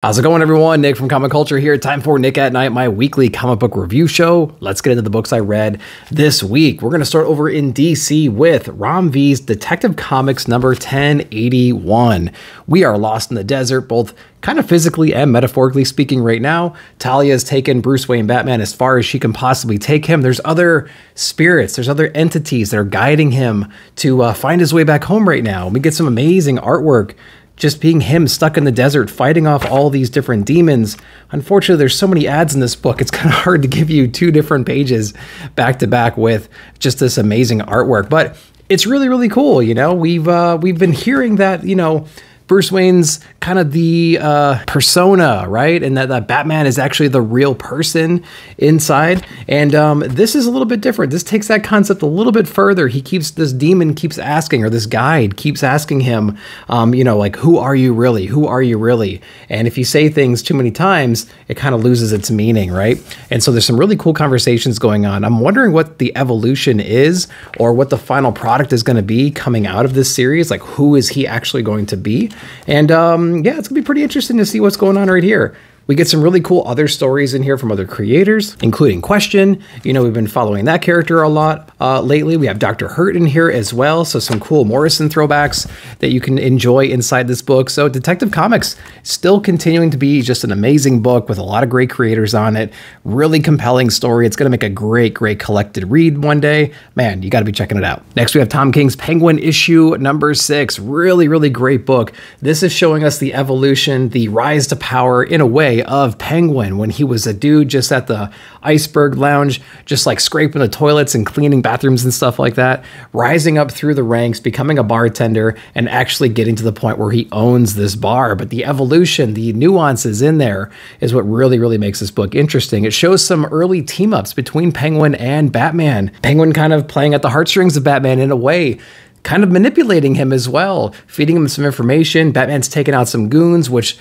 How's it going, everyone? Nick from Comic Culture here. Time for Nick at Night, my weekly comic book review show. Let's get into the books I read this week. We're going to start over in DC with Ram V's Detective Comics number 1081. We are lost in the desert, both kind of physically and metaphorically speaking right now. Talia has taken Bruce Wayne Batman as far as she can possibly take him. There's other spirits, there's other entities that are guiding him to find his way back home right now. We get some amazing artwork. Just being him stuck in the desert, fighting off all these different demons. Unfortunately, there's so many ads in this book, it's kind of hard to give you two different pages back to back with just this amazing artwork. But it's really, really cool. You know, we've been hearing that, you know, Bruce Wayne's kind of the persona, right? And that Batman is actually the real person inside. And this is a little bit different. This takes that concept a little bit further. This demon keeps asking, or this guide keeps asking him, you know, like, who are you really? Who are you really? And if you say things too many times, it kind of loses its meaning, right? And so there's some really cool conversations going on. I'm wondering what the evolution is, or what the final product is going to be coming out of this series. Like, who is he actually going to be? And yeah, it's gonna be pretty interesting to see what's going on right here. We get some really cool other stories in here from other creators, including Question. You know, we've been following that character a lot lately. We have Dr. Hurt in here as well. So some cool Morrison throwbacks that you can enjoy inside this book. So Detective Comics still continuing to be just an amazing book with a lot of great creators on it. Really compelling story. It's going to make a great, great collected read one day. Man, you got to be checking it out. Next, we have Tom King's Penguin issue number 6. Really, really great book. This is showing us the evolution, the rise to power in a way of Penguin when he was a dude just at the Iceberg Lounge, just like scraping the toilets and cleaning bathrooms and stuff like that, rising up through the ranks, becoming a bartender, and actually getting to the point where he owns this bar. But the evolution, the nuances in there is what really, really makes this book interesting. It shows some early team-ups between Penguin and Batman. Penguin kind of playing at the heartstrings of Batman in a way, kind of manipulating him as well, feeding him some information. Batman's taking out some goons, which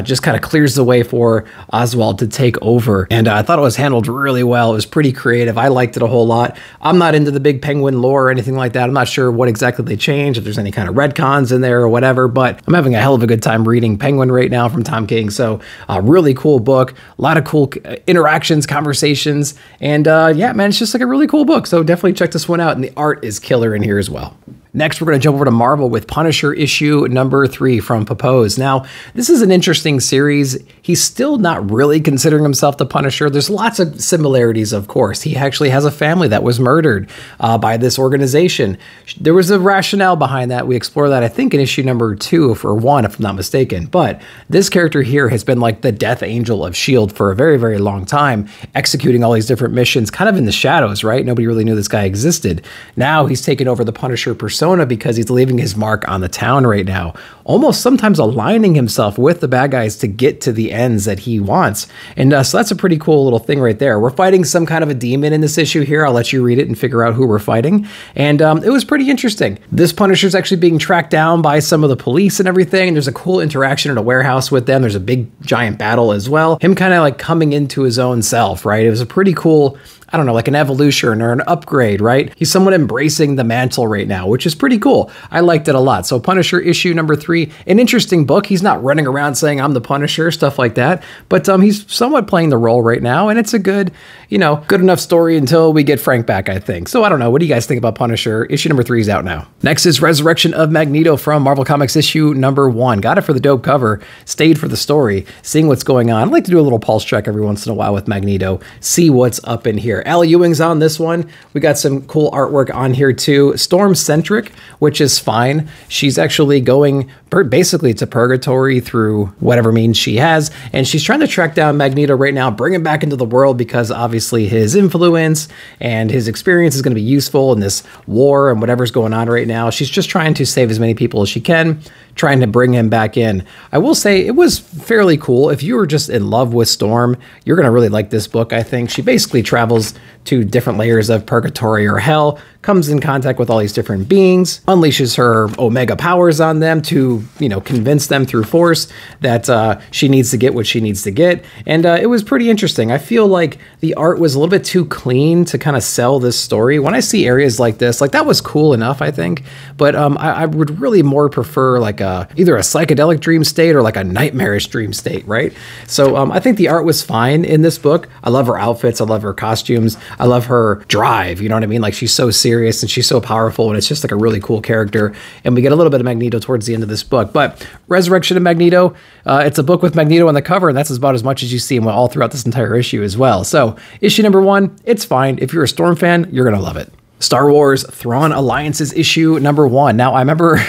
just kind of clears the way for Oswald to take over. And I thought it was handled really well. It was pretty creative. I liked it a whole lot. I'm not into the big Penguin lore or anything like that. I'm not sure what exactly they changed, if there's any kind of retcons in there or whatever, but I'm having a hell of a good time reading Penguin right now from Tom King. So really cool book, a lot of cool interactions, conversations, and yeah, man, it's just like a really cool book. So definitely check this one out. And the art is killer in here as well. Next, we're going to jump over to Marvel with Punisher issue number 3 from Papose. Now, this is an interesting series. He's still not really considering himself the Punisher. There's lots of similarities, of course. He actually has a family that was murdered by this organization. There was a rationale behind that. We explore that, I think, in issue number 2 or 1, if I'm not mistaken. But this character here has been like the death angel of S.H.I.E.L.D. for a very, very long time, executing all these different missions, kind of in the shadows, right? Nobody really knew this guy existed. Now he's taken over the Punisher persona because he's leaving his mark on the town right now, almost sometimes aligning himself with the bad guys to get to the ends that he wants. And so that's a pretty cool little thing right there. We're fighting some kind of a demon in this issue here. I'll let you read it and figure out who we're fighting. And it was pretty interesting. This Punisher's actually being tracked down by some of the police and everything. And there's a cool interaction in a warehouse with them. There's a big giant battle as well. Him kind of like coming into his own self, right? It was a pretty cool, I don't know, like an evolution or an upgrade, right? He's somewhat embracing the mantle right now, which is pretty cool. I liked it a lot. So Punisher issue number 3, an interesting book. He's not running around saying I'm the Punisher, stuff like that, but he's somewhat playing the role right now, and it's a good, you know, good enough story until we get Frank back, I think. So I don't know. What do you guys think about Punisher? Issue number 3 is out now. Next is Resurrection of Magneto from Marvel Comics issue number 1. Got it for the dope cover, stayed for the story, seeing what's going on. I like to do a little pulse check every once in a while with Magneto, see what's up in here. Al Ewing's on this one. We got some cool artwork on here too. Storm-centric, which is fine. She's actually going basically to purgatory through whatever means she has, and she's trying to track down Magneto right now, bring him back into the world, because obviously his influence and his experience is going to be useful in this war and whatever's going on right now. She's just trying to save as many people as she can, trying to bring him back in. I will say it was fairly cool. If you were just in love with Storm, you're going to really like this book, I think. She basically travels to different layers of purgatory or hell, comes in contact with all these different beings, unleashes her Omega powers on them to, you know, convince them through force that she needs to get what she needs to get. And it was pretty interesting. I feel like the art was a little bit too clean to kind of sell this story. When I see areas like this, like that was cool enough, I think, but I would really more prefer like either a psychedelic dream state or like a nightmarish dream state, right? So I think the art was fine in this book. I love her outfits. I love her costumes. I love her drive. You know what I mean? Like she's so serious and she's so powerful, and it's just like a really cool character. And we get a little bit of Magneto towards the end of this book. But Resurrection of Magneto, it's a book with Magneto on the cover, and that's about as much as you see him all throughout this entire issue as well. So issue number 1, it's fine. If you're a Storm fan, you're going to love it. Star Wars Thrawn Alliances issue number 1. Now, I remember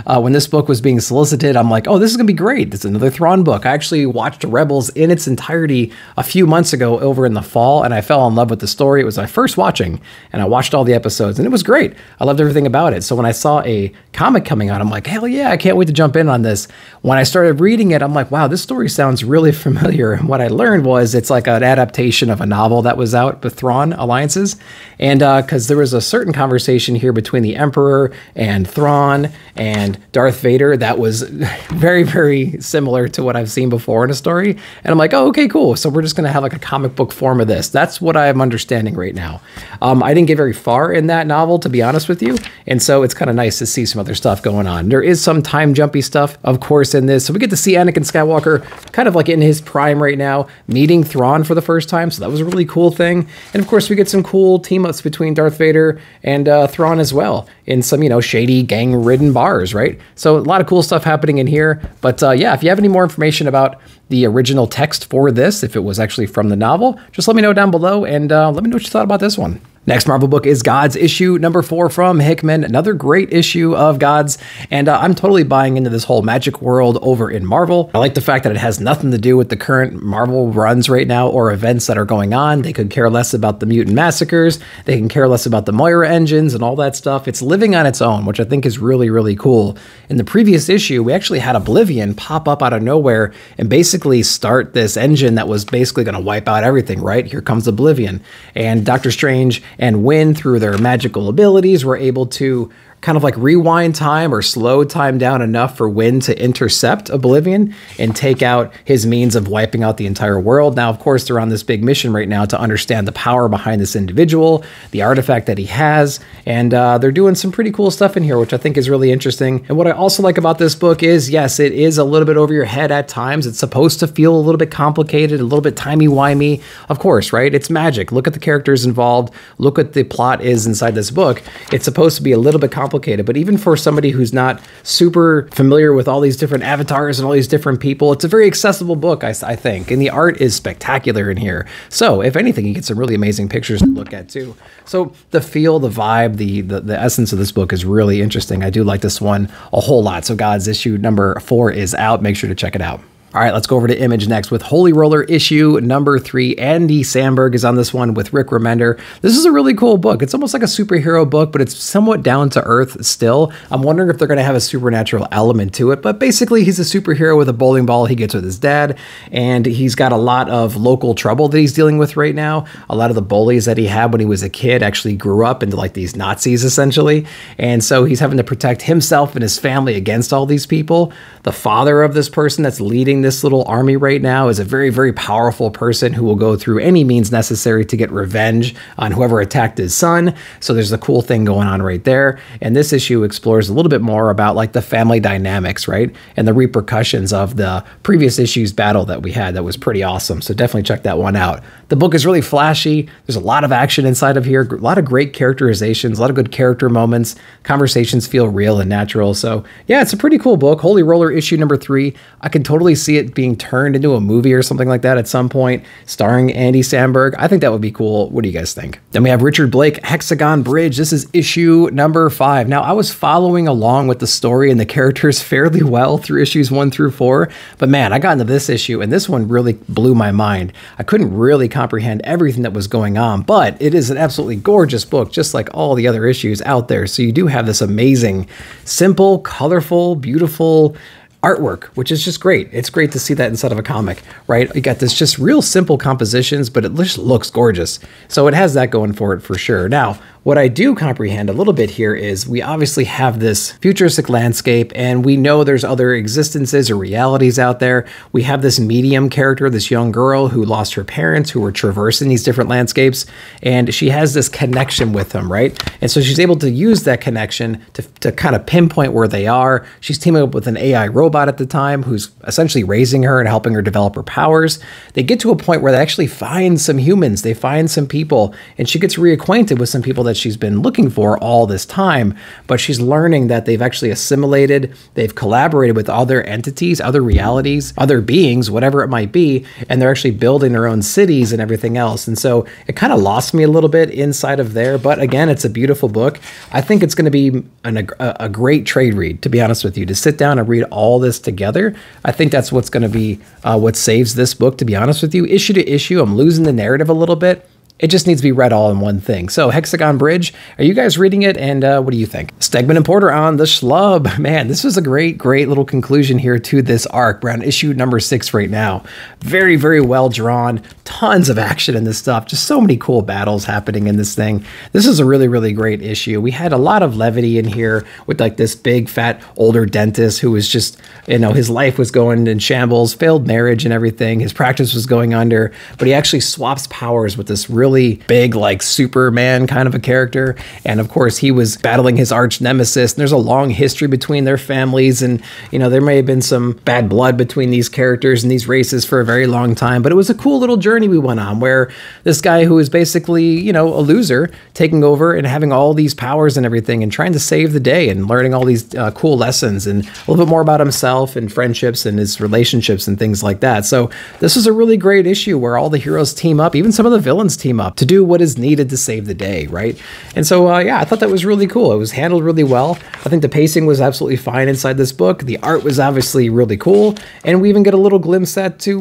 when this book was being solicited, I'm like, oh, this is going to be great. It's another Thrawn book. I actually watched Rebels in its entirety a few months ago over in the fall, and I fell in love with the story. It was my first watching, and I watched all the episodes, and it was great. I loved everything about it. So when I saw a comic coming out, I'm like, hell yeah, I can't wait to jump in on this. When I started reading it, I'm like, wow, this story sounds really familiar. And what I learned was it's like an adaptation of a novel that was out with Thrawn Alliances. And because there was a certain conversation here between the Emperor and Thrawn and Darth Vader that was very, very similar to what I've seen before in a story. And I'm like, oh, okay, cool. So we're just going to have like a comic book form of this. That's what I'm understanding right now. I didn't get very far in that novel, to be honest with you. And so it's kind of nice to see some other stuff going on. There is some time jumpy stuff, of course, in this. So we get to see Anakin Skywalker kind of like in his prime right now, meeting Thrawn for the first time. So that was a really cool thing. And of course, we get some cool team ups between Darth Vader and Thrawn as well in some, you know, shady gang-ridden bars, right? So a lot of cool stuff happening in here. But yeah, if you have any more information about the original text for this, if it was actually from the novel, just let me know down below, and let me know what you thought about this one. Next Marvel book is Gods issue number 4 from Hickman. Another great issue of Gods. And I'm totally buying into this whole magic world over in Marvel. I like the fact that it has nothing to do with the current Marvel runs right now or events that are going on. They could care less about the mutant massacres. They can care less about the Moira engines and all that stuff. It's living on its own, which I think is really, really cool. In the previous issue, we actually had Oblivion pop up out of nowhere and basically start this engine that was basically going to wipe out everything, right? Here comes Oblivion. And Doctor Strange and Wynn, through their magical abilities, were able to kind of like rewind time or slow time down enough for Wynn to intercept Oblivion and take out his means of wiping out the entire world. Now, of course, they're on this big mission right now to understand the power behind this individual, the artifact that he has, and they're doing some pretty cool stuff in here, which I think is really interesting. And what I also like about this book is, yes, it is a little bit over your head at times. It's supposed to feel a little bit complicated, a little bit timey-wimey. Of course, right? It's magic. Look at the characters involved. Look what the plot is inside this book. It's supposed to be a little bit complicated, but even for somebody who's not super familiar with all these different avatars and all these different people, it's a very accessible book, I think, and the art is spectacular in here. So if anything, you get some really amazing pictures to look at too. So the feel, the vibe, the essence of this book is really interesting. I do like this one a whole lot. So Gods issue number 4 is out. Make sure to check it out. All right, let's go over to Image next with Holy Roller issue number 3. Andy Samberg is on this one with Rick Remender. This is a really cool book. It's almost like a superhero book, but it's somewhat down to earth still. I'm wondering if they're going to have a supernatural element to it, but basically he's a superhero with a bowling ball he gets with his dad, and he's got a lot of local trouble that he's dealing with right now. A lot of the bullies that he had when he was a kid actually grew up into like these Nazis essentially, and so he's having to protect himself and his family against all these people. The father of this person that's leading this little army right now is a very, very powerful person who will go through any means necessary to get revenge on whoever attacked his son. So there's a cool thing going on right there. And this issue explores a little bit more about like the family dynamics, right? And the repercussions of the previous issue's battle that we had. That was pretty awesome. So definitely check that one out. The book is really flashy. There's a lot of action inside of here, a lot of great characterizations, a lot of good character moments. Conversations feel real and natural. So yeah, it's a pretty cool book. Holy Roller issue number 3. I can totally see it being turned into a movie or something like that at some point, starring Andy Samberg. I think that would be cool. What do you guys think? Then we have Richard Blake, Hexagon Bridge. This is issue number 5. Now, I was following along with the story and the characters fairly well through issues 1 through 4, but man, I got into this issue and this one really blew my mind. I couldn't really comprehend everything that was going on, but it is an absolutely gorgeous book, just like all the other issues out there. So you do have this amazing, simple, colorful, beautiful artwork, which is just great. It's great to see that inside of a comic, right? You got this just real simple compositions, but it just looks gorgeous. So it has that going for it for sure. Now, What I do comprehend a little bit here is we obviously have this futuristic landscape, and we know there's other existences or realities out there. We have this medium character, this young girl who lost her parents, who were traversing these different landscapes, and she has this connection with them, right? And so she's able to use that connection to kind of pinpoint where they are. She's teaming up with an AI robot at the time who's essentially raising her and helping her develop her powers. They get to a point where they actually find some humans, they find some people, and she gets reacquainted with some people that she's been looking for all this time, but she's learning that they've actually assimilated, they've collaborated with other entities, other realities, other beings, whatever it might be, and they're actually building their own cities and everything else. And so it kind of lost me a little bit inside of there, but again, it's a beautiful book. I think it's going to be a great trade read, to be honest with you, to sit down and read all this together. I think that's what's going to be what saves this book, to be honest with you. Issue to issue, I'm losing the narrative a little bit. It just needs to be read all in one thing. So Hexagon Bridge, are you guys reading it? And what do you think? Stegman and Porter on the Schlub. Man, this was a great little conclusion here to this arc. We're on issue number 6 right now. Very, very well drawn. Tons of action in this stuff. Just so many cool battles happening in this thing. This is a really great issue. We had a lot of levity in here with like this big, fat, older dentist who was just, you know, his life was going in shambles, failed marriage and everything. His practice was going under, but he actually swaps powers with this really big, like Superman kind of a character. And of course, he was battling his arch nemesis. And there's a long history between their families. And, you know, there may have been some bad blood between these characters and these races for a very long time. But it was a cool little journey we went on where this guy who is basically, you know, a loser taking over and having all these powers and everything and trying to save the day and learning all these cool lessons and a little bit more about himself and friendships and his relationships and things like that. So this is a really great issue where all the heroes team up, even some of the villains team up to do what is needed to save the day, right? And so, yeah, I thought that was really cool. It was handled really well. I think the pacing was absolutely fine inside this book. The art was obviously really cool. And we even get a little glimpse at to,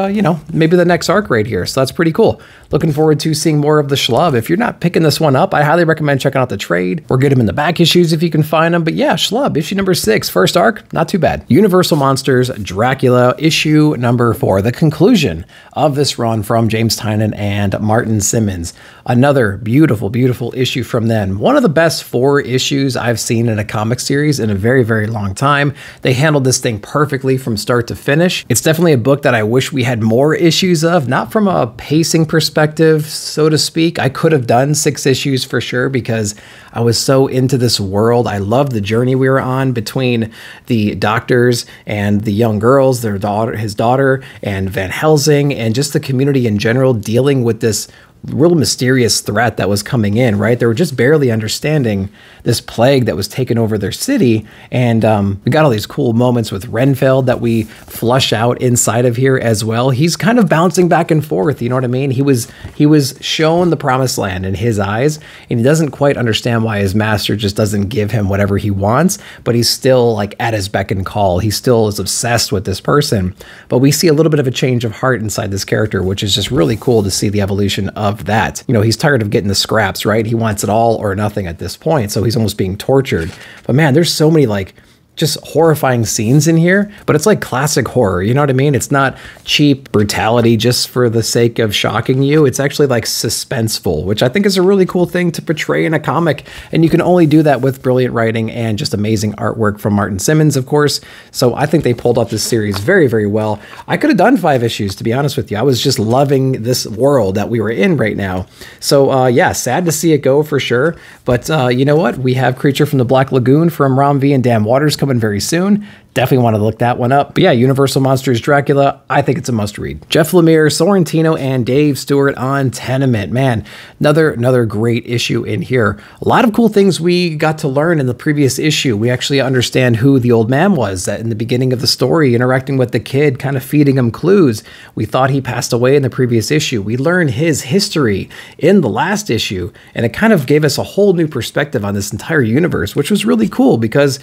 you know, maybe the next arc right here. So that's pretty cool. Looking forward to seeing more of the Schlub. If you're not picking this one up, I highly recommend checking out the trade or get them in the back issues if you can find them. But yeah, Schlub, issue number 6, first arc, not too bad. Universal Monsters, Dracula, issue number 4, the conclusion of this run from James Tynion and Martin Simmons. Another beautiful issue from them. One of the best 4 issues I've seen in a comic series in a very long time. They handled this thing perfectly from start to finish. It's definitely a book that I wish we had more issues of, not from a pacing perspective, so to speak. I could have done 6 issues for sure because I was so into this world. I loved the journey we were on between the doctors and the young girls, his daughter, and Van Helsing, and just the community in general dealing with this real mysterious threat that was coming in, right? They were just barely understanding this plague that was taking over their city. And we got all these cool moments with Renfeld that we flush out inside of here as well. He's kind of bouncing back and forth, you know what I mean? He was shown the promised land in his eyes, and he doesn't quite understand why his master just doesn't give him whatever he wants, but he's still like at his beck and call. He still is obsessed with this person. But we see a little bit of a change of heart inside this character, which is just really cool to see the evolution of that. You know, he's tired of getting the scraps, right? He wants it all or nothing at this point, so he's almost being tortured. But man, there's so many like just horrifying scenes in here, but it's like classic horror, you know what I mean? It's not cheap brutality just for the sake of shocking you. It's actually like suspenseful, which I think is a really cool thing to portray in a comic, and you can only do that with brilliant writing and just amazing artwork from Martin Simmons, of course. So I think they pulled off this series very well. I could have done 5 issues, to be honest with you. I was just loving this world that we were in right now. So yeah, sad to see it go for sure, but you know what? We have Creature from the Black Lagoon from Ram V and Dan Waters coming very soon. Definitely want to look that one up. But yeah, Universal Monsters Dracula, I think it's a must read. Jeff Lemire, Sorrentino, and Dave Stewart on Tenement Man. Another great issue in here. A lot of cool things we got to learn in the previous issue. We actually understand who the old man was that in the beginning of the story, interacting with the kid, kind of feeding him clues. We thought he passed away in the previous issue. We learned his history in the last issue, and it kind of gave us a whole new perspective on this entire universe, which was really cool because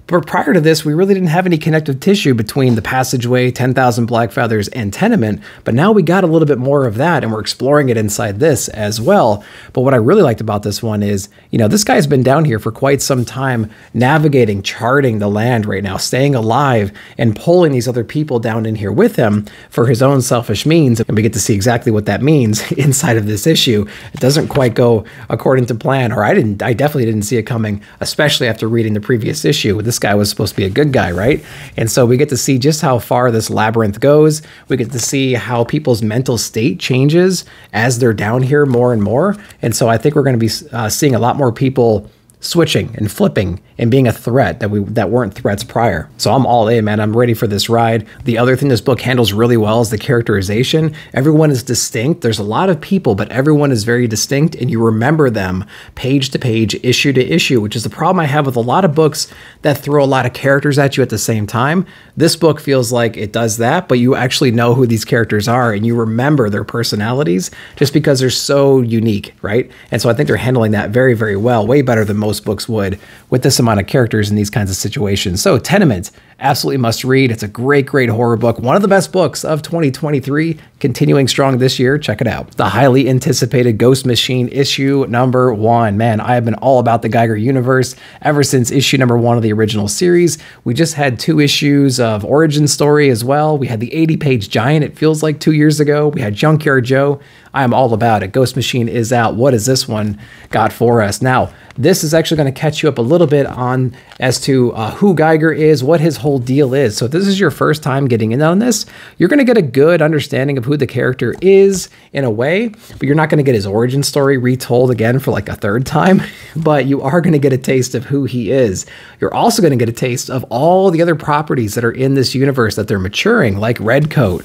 But prior to this, we really didn't have any connective tissue between the passageway, 10,000 Black Feathers, and Tenement, but now we got a little bit more of that, and we're exploring it inside this as well. But what I really liked about this one is, you know, this guy's been down here for quite some time, navigating, charting the land right now, staying alive, and pulling these other people down in here with him for his own selfish means, and we get to see exactly what that means inside of this issue. It doesn't quite go according to plan, or I definitely didn't see it coming, especially after reading the previous issue. This guy was supposed to be a good guy, right? And so we get to see just how far this labyrinth goes. We get to see how people's mental state changes as they're down here more and more. And so I think we're going to be seeing a lot more people switching and flipping and being a threat that weren't threats prior. So I'm all in, man. I'm ready for this ride. The other thing this book handles really well is the characterization. Everyone is distinct. There's a lot of people, but everyone is very distinct, and you remember them page to page, issue to issue, which is the problem I have with a lot of books that throw a lot of characters at you at the same time. This book feels like it does that, but you actually know who these characters are, and you remember their personalities just because they're so unique, right? And so I think they're handling that very, very well, way better than most books would with this amount of characters in these kinds of situations. So Tenement, absolutely must read. It's a great, great horror book. One of the best books of 2023, continuing strong this year. Check it out. The highly anticipated Ghost Machine issue number 1. Man, I have been all about the Geiger universe ever since issue number 1 of the original series. We just had 2 issues of origin story as well. We had the 80-page giant, it feels like 2 years ago. We had Junkyard Joe. I am all about it. Ghost Machine is out. What has this one got for us? Now, this is actually going to catch you up a little bit on as to who Geiger is, what his whole deal is. So if this is your first time getting in on this, you're going to get a good understanding of who the character is in a way, but you're not going to get his origin story retold again for like a 3rd time, but you are going to get a taste of who he is. You're also going to get a taste of all the other properties that are in this universe that they're maturing, like Redcoat,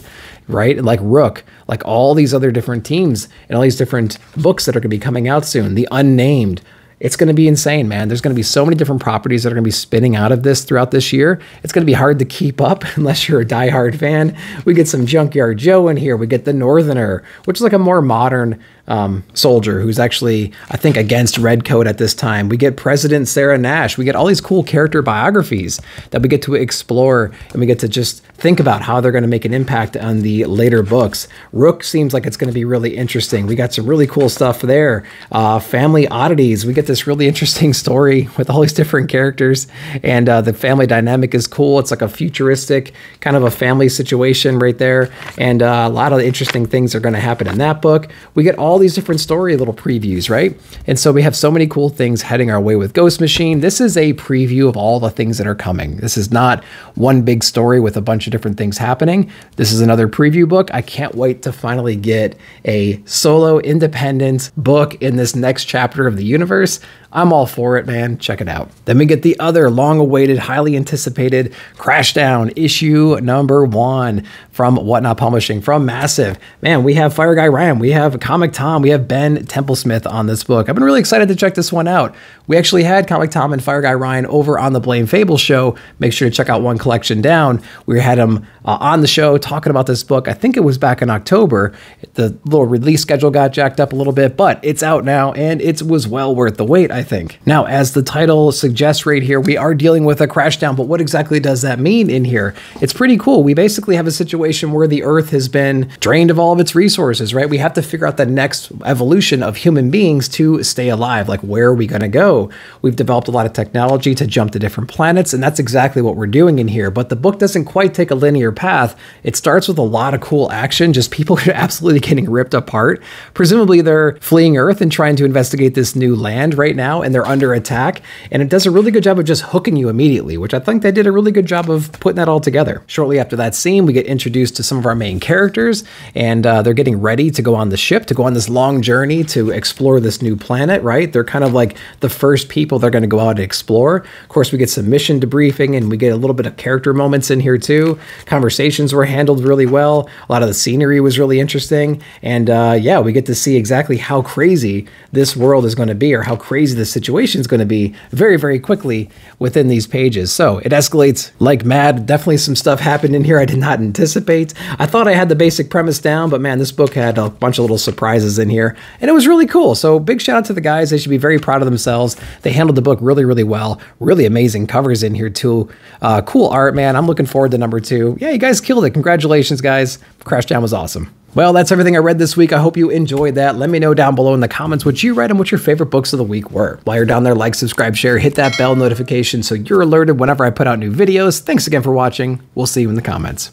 right? Like Rook, like all these other different teams and all these different books that are going to be coming out soon. The Unnamed. It's going to be insane, man. There's going to be so many different properties that are going to be spinning out of this throughout this year. It's going to be hard to keep up unless you're a diehard fan. We get some Junkyard Joe in here. We get the Northerner, which is like a more modern soldier who's actually, I think, against Redcoat at this time. We get President Sarah Nash. We get all these cool character biographies that we get to explore, and we get to just think about how they're going to make an impact on the later books. Rook seems like it's going to be really interesting. We got some really cool stuff there. Family Oddities. We get this really interesting story with all these different characters, and the family dynamic is cool. It's like a futuristic kind of a family situation right there, and a lot of interesting things are going to happen in that book. We get all these different story little previews, right? And so we have so many cool things heading our way with Ghost Machine. This is a preview of all the things that are coming. This is not one big story with a bunch of different things happening. This is another preview book. I can't wait to finally get a solo independent book in this next chapter of the universe. I'm all for it, man. Check it out. Then we get the other long-awaited, highly anticipated Crashdown issue number 1 from Whatnot Publishing, from Massive. Man, we have Fire Guy Ryan, we have Comic Tom, we have Ben Templesmith on this book. I've been really excited to check this one out. We actually had Comic Tom and Fire Guy Ryan over on the Blame Phable show. Make sure to check out One Collection Down. We had him on the show talking about this book. I think it was back in October. The little release schedule got jacked up a little bit, but it's out now, and it was well worth the wait, I think. Now, as the title suggests right here, we are dealing with a Crashdown, but what exactly does that mean in here? It's pretty cool. We basically have a situation where the Earth has been drained of all of its resources, right? We have to figure out the next evolution of human beings to stay alive. Like, where are we going to go? We've developed a lot of technology to jump to different planets, and that's exactly what we're doing in here. But the book doesn't quite take a linear path. It starts with a lot of cool action, just people absolutely getting ripped apart. Presumably, they're fleeing Earth and trying to investigate this new land right now, and they're under attack, and it does a really good job of just hooking you immediately, which I think they did a really good job of putting that all together. Shortly after that scene, we get introduced to some of our main characters, and they're getting ready to go on the ship, to go on this long journey to explore this new planet, right? They're kind of like the first people they're going to go out and explore. Of course, we get some mission debriefing, and we get a little bit of character moments in here too. Conversations were handled really well. A lot of the scenery was really interesting, and yeah, we get to see exactly how crazy this world is going to be, or how crazy the situation is going to be very, very quickly within these pages. So it escalates like mad. Definitely some stuff happened in here I did not anticipate. I thought I had the basic premise down, but man, this book had a bunch of little surprises in here, and it was really cool. So big shout out to the guys. They should be very proud of themselves. They handled the book really, really well. Really amazing covers in here too. Cool art, man. I'm looking forward to number 2. Yeah, you guys killed it. Congratulations, guys. Crashdown was awesome. Well, that's everything I read this week. I hope you enjoyed that. Let me know down below in the comments what you read and what your favorite books of the week were. While you're down there, like, subscribe, share, hit that bell notification so you're alerted whenever I put out new videos. Thanks again for watching. We'll see you in the comments.